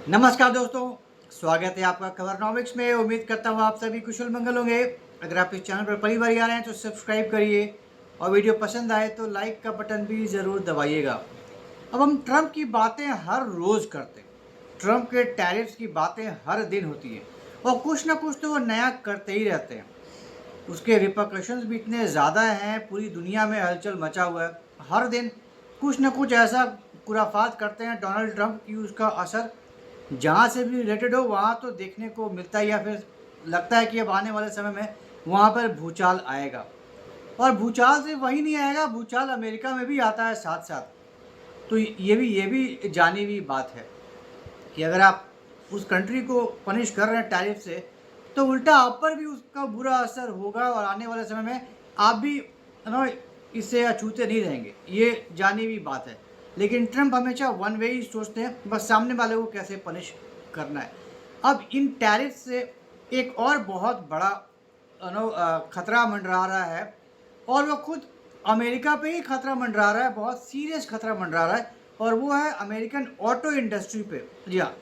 नमस्कार दोस्तों, स्वागत है आपका खबरनॉमिक्स में। उम्मीद करता हूँ आप सभी कुशल मंगल होंगे। अगर आप इस चैनल पर पहली बार आ रहे हैं तो सब्सक्राइब करिए और वीडियो पसंद आए तो लाइक का बटन भी ज़रूर दबाइएगा। अब हम ट्रंप की बातें हर रोज़ करते हैं। ट्रंप के टैरिफ्स की बातें हर दिन होती हैं और कुछ ना कुछ तो वो नया करते ही रहते हैं। उसके रिperकशंस भी इतने ज़्यादा हैं, पूरी दुनिया में हलचल मचा हुआ है। हर दिन कुछ ना कुछ ऐसा खुराफात करते हैं डोनाल्ड ट्रंप की उसका असर जहाँ से भी रिलेटेड हो वहाँ तो देखने को मिलता है, या फिर लगता है कि अब आने वाले समय में वहाँ पर भूचाल आएगा। और भूचाल सिर्फ वहीं नहीं आएगा, भूचाल अमेरिका में भी आता है साथ साथ। तो ये भी जानी हुई बात है कि अगर आप उस कंट्री को पनिश कर रहे हैं टैरिफ से, तो उल्टा आप पर भी उसका बुरा असर होगा और आने वाले समय में आप भी इससे अछूते नहीं रहेंगे। ये जानी हुई बात है। लेकिन ट्रंप हमेशा वन वे ही सोचते हैं, बस सामने वाले को कैसे पनिश करना है। अब इन टैरिफ से एक और बहुत बड़ा खतरा मंडरा रहा है, और वो खुद अमेरिका पे ही खतरा मंडरा रहा है, बहुत सीरियस खतरा मंडरा रहा है। और वो है अमेरिकन ऑटो इंडस्ट्री पे। जी हाँ,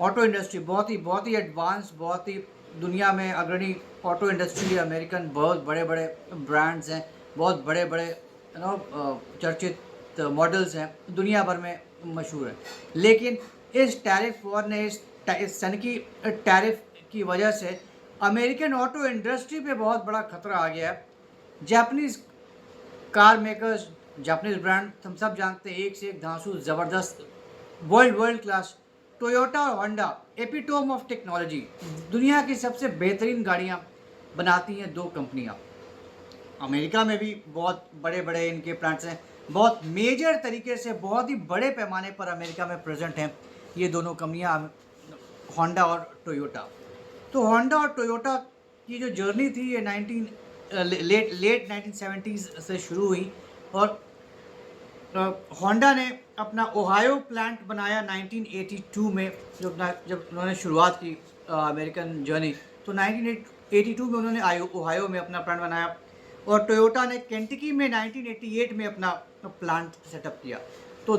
ऑटो इंडस्ट्री बहुत ही एडवांस, बहुत ही दुनिया में अग्रणी ऑटो इंडस्ट्री है अमेरिकन। बहुत बड़े बड़े ब्रांड्स हैं, बहुत बड़े बड़े चर्चित मॉडल्स हैं, दुनिया भर में मशहूर है। लेकिन इस टैरिफ वॉर ने इस सनकी टैरिफ की वजह से अमेरिकन ऑटो इंडस्ट्री पे बहुत बड़ा खतरा आ गया है। Japanese car makers, Japanese brand हम सब जानते हैं, एक से एक धांसू ज़बरदस्त, वर्ल्ड क्लास। टोयोटा और होंडा, एपिटोम ऑफ टेक्नोलॉजी, दुनिया की सबसे बेहतरीन गाड़ियाँ बनाती हैं दो कंपनियाँ। अमेरिका में भी बहुत बड़े बड़े इनके प्लांट्स हैं, बहुत मेजर तरीके से, बहुत ही बड़े पैमाने पर अमेरिका में प्रेजेंट हैं ये दोनों कंपनियाँ, होंडा और टोयोटा। तो होंडा और टोयोटा की जो जर्नी थी ये लेट 1970s से शुरू हुई। और होंडा ने अपना ओहायो प्लांट बनाया 1982 में, जब उन्होंने शुरुआत की अमेरिकन जर्नी। तो 1982 में उन्होंने ओहायो में अपना प्लांट बनाया, और टोयोटा ने केंटकी में 1988 में अपना प्लांट सेटअप किया। तो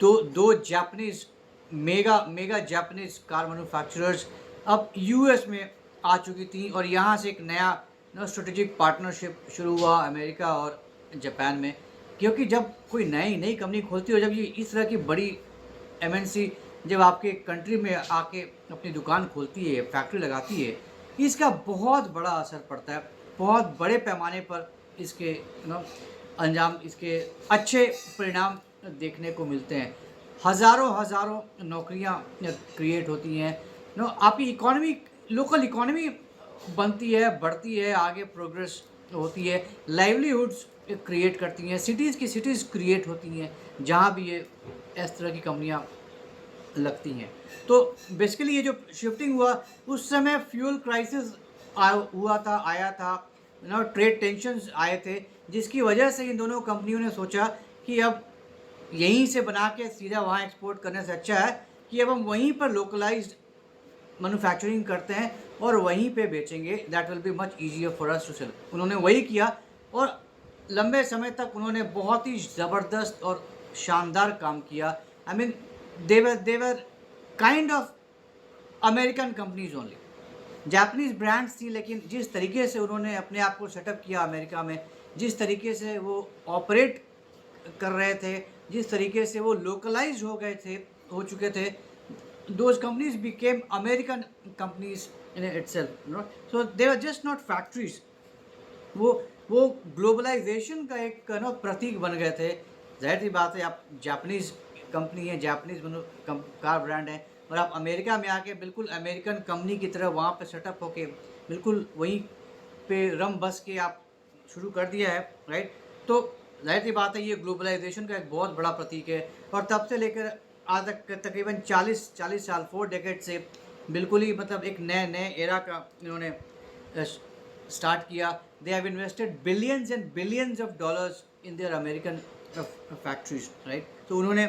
दो दो Japanese mega mega Japanese car manufacturers अब यूएस में आ चुकी थी, और यहाँ से एक नया स्ट्रेटेजिक पार्टनरशिप शुरू हुआ अमेरिका और जापान में। क्योंकि जब कोई नई नई कंपनी खोलती है, जब ये इस तरह की बड़ी एमएनसी जब आपके कंट्री में आके अपनी दुकान खोलती है, फैक्ट्री लगाती है, इसका बहुत बड़ा असर पड़ता है। बहुत बड़े पैमाने पर इसके अंजाम, इसके अच्छे परिणाम देखने को मिलते हैं। हज़ारों हज़ारों नौकरियां क्रिएट होती हैं। आपकी इकोनॉमी, लोकल इकोनॉमी बनती है, बढ़ती है, आगे प्रोग्रेस होती है, लाइवलीहुड्स क्रिएट करती हैं, सिटीज़ की सिटीज़ क्रिएट होती हैं जहाँ भी ये इस तरह की कंपनियाँ लगती हैं। तो बेसिकली ये जो शिफ्टिंग हुआ, उस समय फ्यूल क्राइसिस आया था, ट्रेड टेंशन्स आए थे, जिसकी वजह से इन दोनों कंपनियों ने सोचा कि अब यहीं से बना के सीधा वहाँ एक्सपोर्ट करने से अच्छा है कि अब हम वहीं पर लोकलाइज्ड मैन्युफैक्चरिंग करते हैं और वहीं पे बेचेंगे। That will be much easier for us to sell. उन्होंने वही किया, और लंबे समय तक उन्होंने बहुत ही ज़बरदस्त और शानदार काम किया। I mean they were kind of American companies only, Japanese brands थी, लेकिन जिस तरीके से उन्होंने अपने आप को सेटअप किया अमेरिका में, जिस तरीके से वो ऑपरेट कर रहे थे, जिस तरीके से वो लोकलाइज हो चुके थे, those companies became American companies in itself. So they were just not factories. वो ग्लोबलाइजेशन का एक प्रतीक बन गए थे। जाहिर सी बात है, आप जापानीज़ कंपनी है, जापानीज़ कार ब्रांड है, और आप अमेरिका में आके बिल्कुल अमेरिकन कंपनी की तरह वहाँ पे सेटअप होके बिल्कुल वहीं पे रम बस के आप शुरू कर दिया है, राइट। तो जाहिर सी बात है, ये ग्लोबलाइजेशन का एक बहुत बड़ा प्रतीक है। और तब से लेकर आज तक तकरीबन 40 साल, 4 डेकेड से बिल्कुल ही एक नए एरा का इन्होंने स्टार्ट किया। They have invested billions and billions of dollars in their American factories, right. तो उन्होंने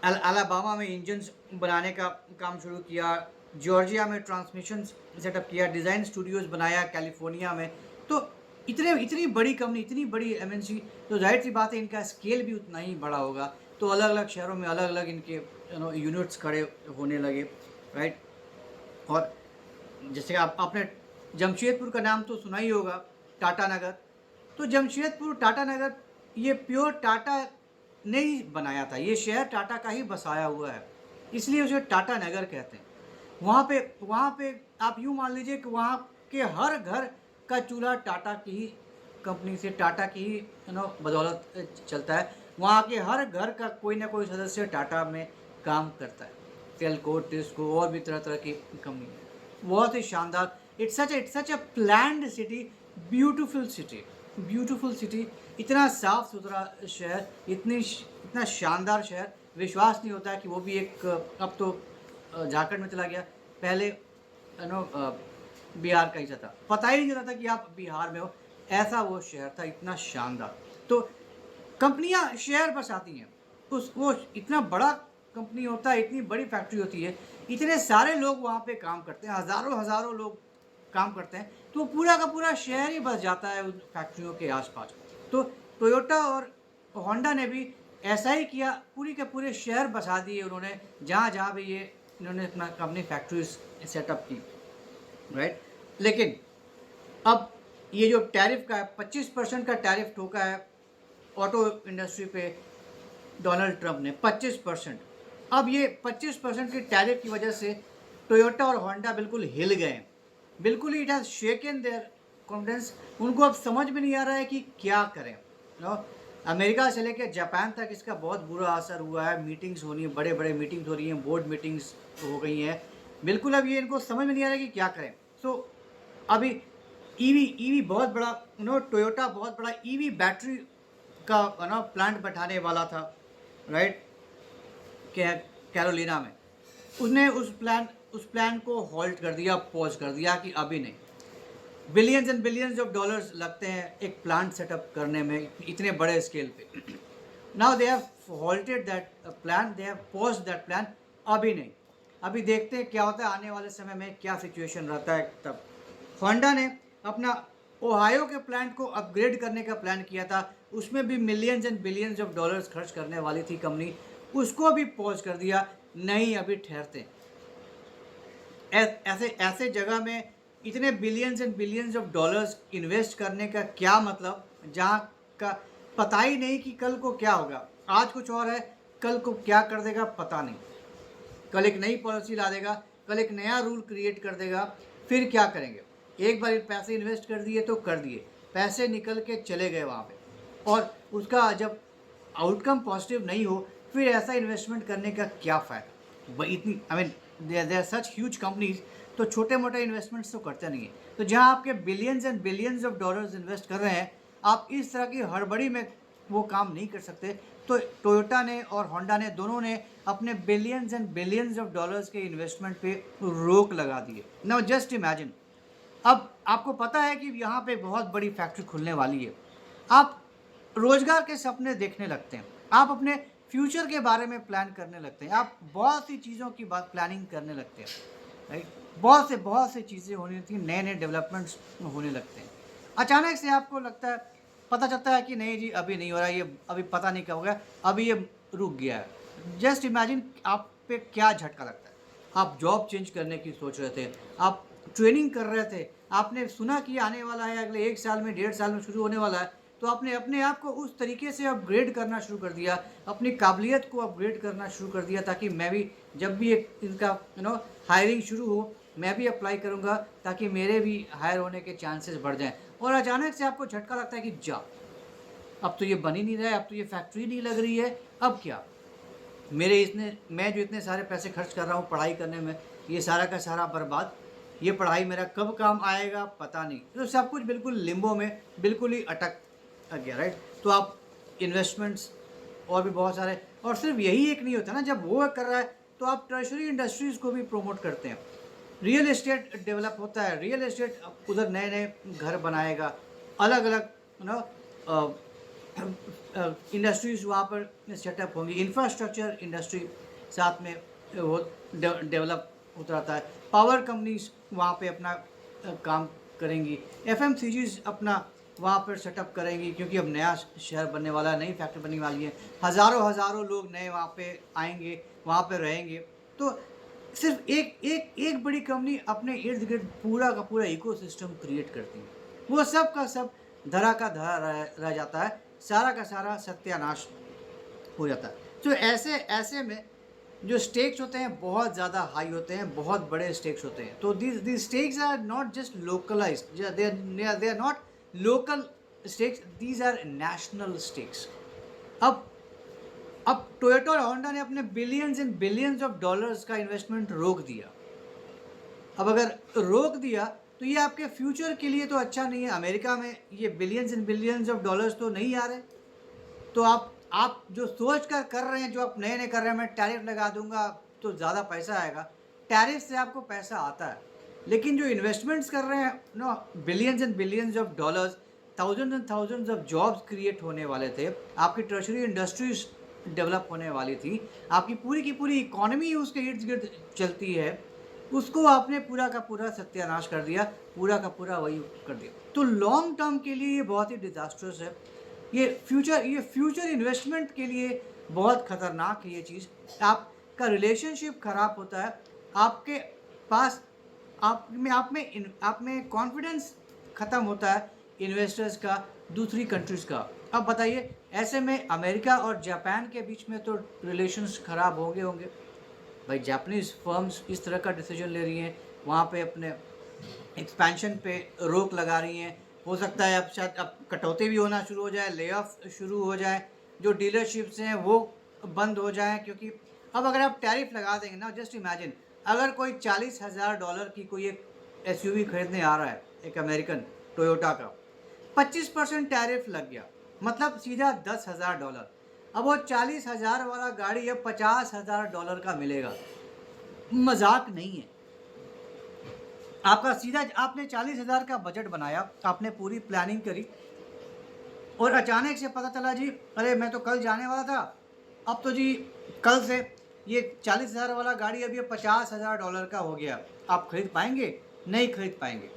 अलाबामा में इंजन्स बनाने का काम शुरू किया, जॉर्जिया में ट्रांसमिशन सेटअप किया, डिज़ाइन स्टूडियोज़ बनाया कैलिफोर्निया में। तो इतनी बड़ी कंपनी, इतनी बड़ी एमएनसी, तो जाहिर सी बात है इनका स्केल भी उतना ही बड़ा होगा। तो अलग अलग शहरों में अलग अलग इनके यूनिट्स खड़े होने लगे, राइट। और जैसे आपने जमशेदपुर का नाम तो सुना ही होगा, टाटा नगर। तो जमशेदपुर टाटा नगर ये प्योर टाटा ने ही बनाया था, ये शहर टाटा का ही बसाया हुआ है, इसलिए उसे टाटा नगर कहते हैं। वहाँ पे आप यूँ मान लीजिए कि वहाँ के हर घर का चूल्हा टाटा की ही कंपनी से, टाटा की ही बदौलत चलता है। वहाँ के हर घर का कोई ना कोई सदस्य टाटा में काम करता है, टेल्को, टिस्को और भी तरह तरह की कंपनी है। बहुत ही शानदार, it's such a planned city, beautiful city, beautiful city. इतना साफ सुथरा शहर, इतना शानदार शहर, विश्वास नहीं होता है कि वो भी एक, अब तो झारखंड में चला गया, पहले बिहार का हिस्सा था, पता ही नहीं चला था कि आप बिहार में हो, ऐसा वो शहर था, इतना शानदार। तो कंपनियां शहर बसाती हैं, वो इतना बड़ा कंपनी होता है, इतनी बड़ी फैक्ट्री होती है, इतने सारे लोग वहाँ पे काम करते हैं, हज़ारों हज़ारों लोग काम करते हैं, तो पूरा का पूरा शहर ही बस जाता है उन फैक्ट्रियों के आसपास। तो टोयोटा और होंडा ने भी ऐसा ही किया, पूरी के पूरे शहर बसा दिए उन्होंने, जहाँ जहाँ भी ये इन्होंने अपना अपनी फैक्ट्रीज सेटअप की, राइट। लेकिन अब ये जो टैरिफ का है, 25% का टैरिफ ठोका है ऑटो इंडस्ट्री पे डोनाल्ड ट्रंप ने, 25%। अब ये 25% की टैरिफ की वजह से टोयोटा और होंडा बिल्कुल हिल गए, बिल्कुल ही it has shaken their confidence. उनको अब समझ में नहीं आ रहा है कि क्या करें। अमेरिका से लेकर जापान तक इसका बहुत बुरा असर हुआ है, मीटिंग्स होनी है, बड़े बड़े मीटिंग्स हो रही हैं, बोर्ड मीटिंग्स हो गई हैं, बिल्कुल अब ये इनको समझ में नहीं आ रहा है कि क्या करें। सो अभी ईवी बहुत बड़ा, टोयोटा बहुत बड़ा ईवी बैटरी का प्लांट बैठाने वाला था, राइट, कैरोलिना में। उसने उस प्लान को हॉल्ट कर दिया, पॉज कर दिया कि अभी नहीं। Billions and billions of dollars लगते हैं एक प्लांट सेटअप करने में, इतने बड़े स्केल पे। Now they have halted that plan, they have pause that plan, अभी नहीं, अभी देखते हैं क्या होता है आने वाले समय में, क्या सिचुएशन रहता है तब। होंडा ने अपना ओहायो के प्लांट को अपग्रेड करने का प्लान किया था, उसमें भी millions and billions of dollars खर्च करने वाली थी कंपनी, उसको भी पॉज कर दिया, नहीं अभी ठहरते। ऐसे ऐसे जगह में इतने billions and billions of dollars invest करने का क्या मतलब, जहाँ का पता ही नहीं कि कल को क्या होगा। आज कुछ और है, कल को क्या कर देगा पता नहीं, कल एक नई पॉलिसी ला देगा, कल एक नया रूल क्रिएट कर देगा, फिर क्या करेंगे। एक बार पैसे इन्वेस्ट कर दिए तो कर दिए, पैसे निकल के चले गए वहाँ पे, और उसका जब आउटकम पॉजिटिव नहीं हो, फिर ऐसा इन्वेस्टमेंट करने का क्या फ़ायदा। इतनी I mean they are such huge companies, तो छोटे मोटे इन्वेस्टमेंट्स तो करते नहीं है। तो जहाँ आपके billions and billions of dollars invest कर रहे हैं, आप इस तरह की हड़बड़ी में वो काम नहीं कर सकते। तो टोयोटा ने और होंडा ने, दोनों ने अपने billions and billions of dollars के इन्वेस्टमेंट पे रोक लगा दिए। नाउ जस्ट इमेजिन, अब आपको पता है कि यहाँ पे बहुत बड़ी फैक्ट्री खुलने वाली है, आप रोजगार के सपने देखने लगते हैं, आप अपने फ्यूचर के बारे में प्लान करने लगते हैं, आप बहुत सी चीज़ों की बात प्लानिंग करने लगते हैं, राइट। बहुत से चीज़ें होनी होती हैं, नए नए डेवलपमेंट्स होने लगते हैं। अचानक से आपको लगता है, पता चलता है कि नहीं जी अभी नहीं हो रहा, ये अभी पता नहीं क्या हो गया, अभी ये रुक गया है। जस्ट इमेजिन आप पे क्या झटका लगता है। आप जॉब चेंज करने की सोच रहे थे, आप ट्रेनिंग कर रहे थे, आपने सुना कि आने वाला है अगले 1 साल में, 1.5 साल में शुरू होने वाला है, तो आपने अपने आप को उस तरीके से अपग्रेड करना शुरू कर दिया, अपनी काबिलियत को अपग्रेड करना शुरू कर दिया, ताकि मैं भी जब भी एक इनका हायरिंग शुरू हो, मैं भी अप्लाई करूँगा, ताकि मेरे भी हायर होने के चांसेस बढ़ जाएँ। और अचानक से आपको झटका लगता है कि जा, अब तो ये बन ही नहीं रहा है, अब तो ये फैक्ट्री नहीं लग रही है, अब क्या, मैं जो इतने सारे पैसे खर्च कर रहा हूँ पढ़ाई करने में, ये सारा का सारा बर्बाद, ये पढ़ाई मेरा कब काम आएगा पता नहीं। तो सब कुछ बिल्कुल लिम्बो में, बिल्कुल ही अटक गया, राइट। तो आप इन्वेस्टमेंट्स और भी बहुत सारे, और सिर्फ यही एक नहीं होता ना, जब वो कर रहा है तो आप टर्शरी इंडस्ट्रीज़ को भी प्रोमोट करते हैं, रियल एस्टेट डेवलप होता है, रियल एस्टेट उधर नए नए घर बनाएगा, अलग अलग इंडस्ट्रीज़ वहाँ पर सेटअप होंगी, इंफ्रास्ट्रक्चर इंडस्ट्री साथ में वो डेवलप होता रहता है, पावर कंपनीज वहाँ पे अपना काम करेंगी, एफएमसीजीज अपना वहाँ पर सेटअप करेंगी, क्योंकि अब नया शहर बनने वाला है, नई फैक्ट्री बनने वाली है, हज़ारों लोग नए वहाँ पे आएंगे, वहाँ पे रहेंगे। तो सिर्फ एक बड़ी कंपनी अपने इर्द गिर्द पूरा का पूरा इकोसिस्टम क्रिएट करती है, वो सब का सब धरा का धरा रह जाता है, सारा का सारा सत्यानाश हो जाता है। तो ऐसे ऐसे में जो स्टेक्स होते हैं बहुत ज़्यादा हाई होते हैं, बहुत बड़े स्टेक्स होते हैं। तो these stakes are not just localized, they are not local stakes, these are national stakes। अब अब टोयोटा और होंडा ने अपने billions and billions of dollars का इन्वेस्टमेंट रोक दिया। अब अगर रोक दिया तो ये आपके फ्यूचर के लिए तो अच्छा नहीं है। अमेरिका में ये billions and billions of dollars तो नहीं आ रहे, तो आप जो सोच कर रहे हैं, जो आप नए नए कर रहे हैं, मैं टैरिफ लगा दूंगा तो ज़्यादा पैसा आएगा, टैरिफ से आपको पैसा आता है, लेकिन जो इन्वेस्टमेंट्स कर रहे हैं no, billions and billions of dollars, thousands and thousands of jobs create होने वाले थे, आपकी टर्शरी इंडस्ट्रीज डेवलप होने वाली थी, आपकी पूरी की पूरी इकोनॉमी उसके इर्द गिर्द चलती है, उसको आपने पूरा का पूरा सत्यानाश कर दिया, पूरा का पूरा वही कर दिया। तो लॉन्ग टर्म के लिए ये बहुत ही डिजास्टर्स है, ये फ्यूचर इन्वेस्टमेंट के लिए बहुत ख़तरनाक है ये चीज़। आपका रिलेशनशिप ख़राब होता है, आपके पास आप में कॉन्फिडेंस ख़त्म होता है इन्वेस्टर्स का, दूसरी कंट्रीज़ का। अब बताइए, ऐसे में अमेरिका और जापान के बीच में तो रिलेशंस ख़राब होंगे भाई। जापानीज़ फर्म्स इस तरह का डिसीजन ले रही हैं, वहाँ पे अपने एक्सपेंशन पे रोक लगा रही हैं। हो सकता है अब शायद अब कटौती भी होना शुरू हो जाए, ले ऑफ शुरू हो जाए, जो डीलरशिप्स हैं वो बंद हो जाएं, क्योंकि अब अगर आप टैरिफ लगा देंगे ना, जस्ट इमेजिन अगर कोई $40,000 की कोई एक एसयूवी खरीदने आ रहा है, एक अमेरिकन टोयोटा का, 25% टैरिफ लग गया, मतलब सीधा $10,000। अब वो 40,000 वाला गाड़ी अब $50,000 का मिलेगा, मजाक नहीं है। आपका सीधा आपने 40,000 का बजट बनाया, आपने पूरी प्लानिंग करी, और अचानक से पता चला जी अरे मैं तो कल जाने वाला था, अब तो जी कल से ये 40,000 वाला गाड़ी अब ये $50,000 का हो गया। आप खरीद पाएंगे? नहीं खरीद पाएंगे।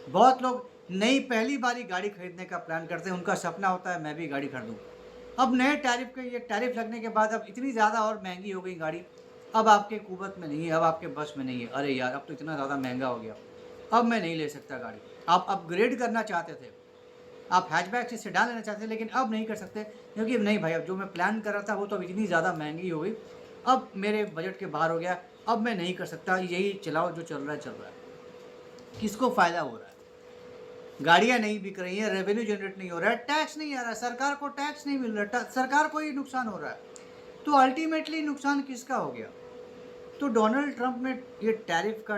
बहुत लोग नई पहली बारी गाड़ी खरीदने का प्लान करते हैं, उनका सपना होता है मैं भी गाड़ी खरीदूँ। अब नए टैरिफ के ये टैरिफ लगने के बाद अब इतनी ज़्यादा और महंगी हो गई गाड़ी, अब आपके कुवत में नहीं है, अब आपके बस में नहीं है। अरे यार अब तो इतना ज़्यादा महंगा हो गया, अब मैं नहीं ले सकता गाड़ी। आप अपग्रेड करना चाहते थे, आप हैचबैक से सेडान लेना चाहते थे, लेकिन अब नहीं कर सकते, क्योंकि नहीं भाई अब जो मैं प्लान कर रहा था वो तो अब इतनी ज़्यादा महंगी हो गई, अब मेरे बजट के बाहर हो गया, अब मैं नहीं कर सकता, यही चलाओ जो चल रहा है। किसको फ़ायदा हो रहा है? गाड़ियाँ नहीं बिक रही हैं, रेवेन्यू जनरेट नहीं हो रहा है, टैक्स नहीं आ रहा है, सरकार को टैक्स नहीं मिल रहा, सरकार को ही नुकसान हो रहा है। तो अल्टीमेटली नुकसान किसका हो गया? तो डोनाल्ड ट्रंप ने ये टैरिफ का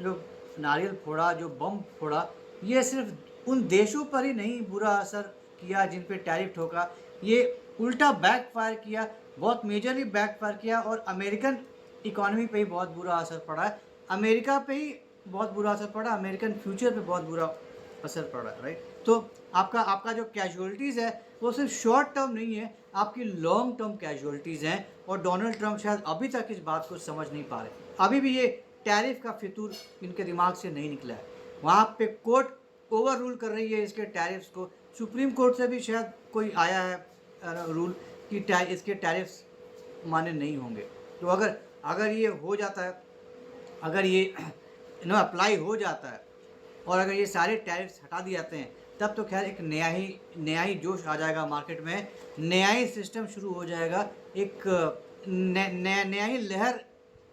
जो नारियल फोड़ा, जो बम फोड़ा, ये सिर्फ उन देशों पर ही नहीं बुरा असर किया जिन पे टैरिफ ठोका, ये उल्टा बैकफायर किया, बहुत मेजरली बैकफायर किया, और अमेरिकन इकॉनमी पे ही बहुत बुरा असर पड़ा है, अमेरिका पे ही बहुत बुरा असर पड़ा, अमेरिकन फ्यूचर पे बहुत बुरा असर पड़ा है, राइट। तो आपका जो कैजुअलिटीज़ है वो सिर्फ शॉर्ट टर्म नहीं है, आपकी लॉन्ग टर्म कैजुअलिटीज़ हैं, और डोनाल्ड ट्रंप शायद अभी तक इस बात को समझ नहीं पा रहे। अभी भी ये टैरिफ का फितूर इनके दिमाग से नहीं निकला है। वहाँ पे कोर्ट ओवर रूल कर रही है इसके टैरिफ्स को, सुप्रीम कोर्ट से भी शायद कोई आया है रूल कि इसके टैरिफ्स माने नहीं होंगे। तो अगर ये हो जाता है, अगर ये अप्लाई हो जाता है, और अगर ये सारे टैरिफ्स हटा दिए जाते हैं, तब तो खैर एक नया ही जोश आ जाएगा मार्केट में, नया ही सिस्टम शुरू हो जाएगा, एक नया ही लहर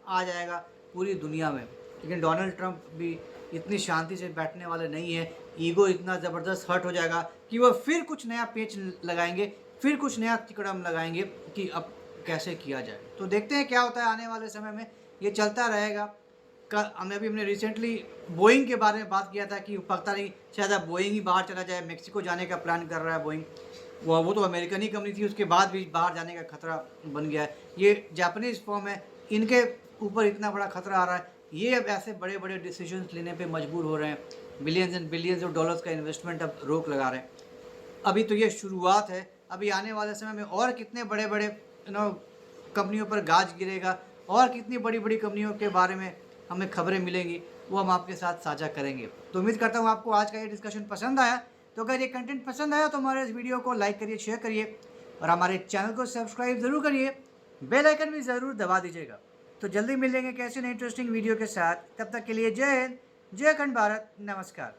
आ जाएगा पूरी दुनिया में। लेकिन डोनाल्ड ट्रंप भी इतनी शांति से बैठने वाले नहीं है, ईगो इतना ज़बरदस्त हर्ट हो जाएगा कि वो फिर कुछ नया पेच लगाएंगे, फिर कुछ नया तिकड़म लगाएंगे कि अब कैसे किया जाए। तो देखते हैं क्या होता है आने वाले समय में, ये चलता रहेगा। हमने रिसेंटली बोइंग के बारे में बात किया था कि पता नहीं शायद अब बोइंग ही बाहर चला जाए, मेक्सिको जाने का प्लान कर रहा है बोइंग, वो तो अमेरिकन ही कंपनी थी, उसके बाद भी बाहर जाने का खतरा बन गया है। ये जापानीज़ फॉर्म है, इनके ऊपर इतना बड़ा खतरा आ रहा है, ये अब ऐसे बड़े बड़े डिसीजंस लेने पे मजबूर हो रहे हैं, billions and billions of dollars का इन्वेस्टमेंट अब रोक लगा रहे हैं। अभी तो ये शुरुआत है, अभी आने वाले समय में और कितने बड़े बड़े कंपनियों पर गाज गिरेगा, और कितनी बड़ी बड़ी कंपनियों के बारे में हमें खबरें मिलेंगी, वो हम आपके साथ साझा करेंगे। तो उम्मीद करता हूँ आपको आज का ये डिस्कशन पसंद आया। तो अगर ये कंटेंट पसंद आया तो हमारे इस वीडियो को लाइक करिए, शेयर करिए, और हमारे चैनल को सब्सक्राइब ज़रूर करिए, बेल आइकन भी ज़रूर दबा दीजिएगा। तो जल्दी मिलेंगे कैसे नई इंटरेस्टिंग वीडियो के साथ, तब तक के लिए जय हिंद, जय अखंड भारत, नमस्कार।